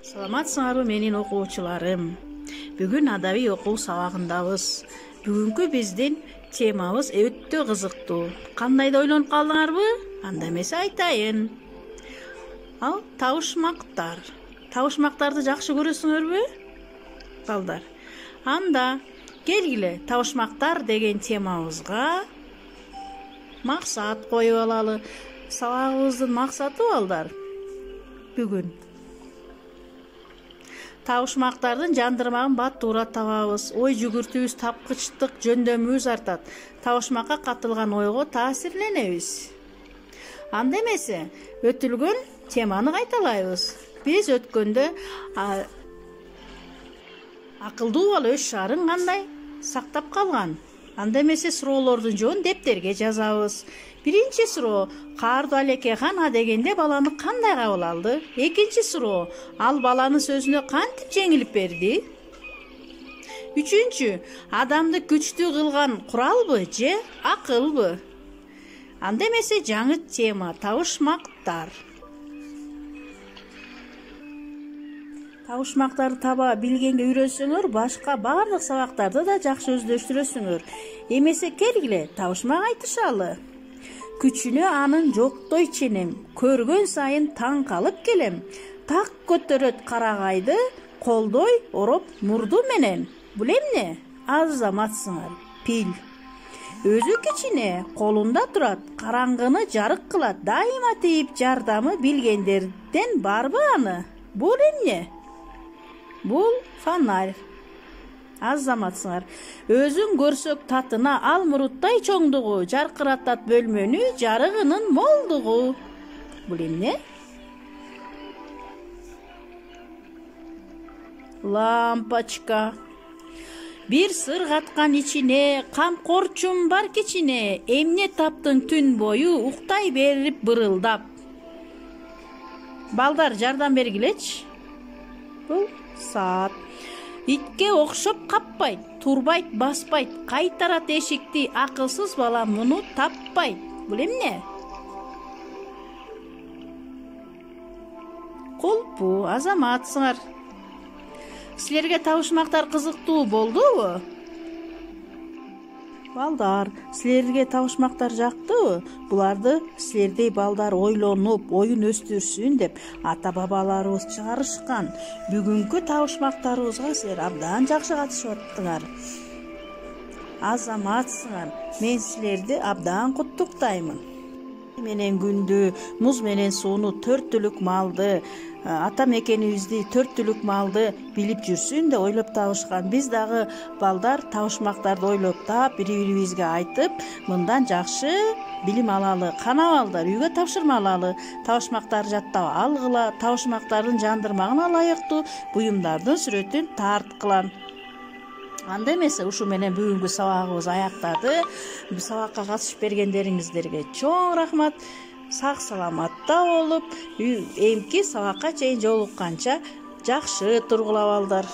Саламатсыңарбы менин окуучуларым. Бүгүн адабий окуу сабагындабыз. Бүгүнкү биздин темабыз өтө кызыктуу. Кандайда ойлонуп калдыңарбы? Анда эмесе айтайын. Ал табышмактар. Табышмактарды жакшы көрөсүңөрбү? Балдар. Анда келгиле табышмактар деген темабызга максат коюп алалы. Сабагыбыздын максаты балдар бүгүн табышмактардын жандырмагын бат-туура табабыз. Ой жүгүртүүбүз, тапкычтык жөндөмүбүз артат. Табышмакка катылган ойго таасирленебиз. Анда эмесе өтүлгөн теманы кайталайбыз. Биз өткөндө акылдуу бала өз шаарын кандай сактап калган. Анда эмесе суроолордун жообун дептерге жазабыз. Биринчи суроо: Каардуу алеке кана дегенде баланы кандай кабыл алды? Экинчи суроо: ал баланын сөзүнө кантип жеңилип берди? Үчүнчү: адамды күчтүү кылган куралбы же акылбы? Анда эмесе жаңы тема табышмактар. Табышмактарды таба билгенге үйрөнсөңөр, башка баардык сабактарды да жакшы өздөштүрөсүңөр. Эмесе келгиле табышмак айтышалы. Күчүнө анын жоктой ченем, көргөн сайын таң калып келем. Так көтөрөт карагайды, колдой ороп мурду менен. Бул эмне? Азаматсыңар, пил. Өзү кичине, колунда турат, караңгыны жарык кылат, дайыма тийип жардамы билгендерден барбы аны? Бул эмне? Бул фонарь. Азаматсыңар. Өзүң көрсөк татына, ал муруттай чоңдугу, жаркыратат бөлмөнү, жарыгынын молдугу. Бул эмне? Лампочка. Бир сыр каткан ичине, камкорчум бар кичине, эмне таптың түн бою, уктай берип бырылдап. Балдар, жардам бергилечи. Бул саат. Итке окшоп каппайт, турбайт, баспайт, кайтарат эшикти, акылсыз бала муну таппайт. Бул эмне? Кулпу. Азаматсыңар. Силерге табышмактар кызыктуу болдубу? Балдар, силерге табышмактар жактыбы? Буларды силердей балдар ойлонуп, оюн өстүрсүн деп ата-бабаларыбыз чыгарышкан. Бүгүнкү табышмактарыбызга силер абдан жакшы катышып аттыңар. Азаматсыңар, мен силерди абдан куттуктаймын. Менен күндү, муз менен сууну, төрттүлүк малды, ата мекенибизди, төрттүлүк малды билип жүрсүн деп ойлоп табышкан. Биз дагы балдар табышмактарды ойлоп таап, бири-бирибизге айтып, мындан жакшы билим алалы. Кана балдар, үйгө тапшырма алалы. Табышмактарды жаттап алгыла, табышмактардын жандырмагына ылайыктуу буюмдардын сүрөтүн тарткыла. Анда эмесе ушу менен бүгүнкү сабагыбыз аяктады. Сабакка катышып бергендериңиздерге чоң рахмат. Сак саламатта болуп, эмки сабакка чейин жолукканча жакшы тургула балдар.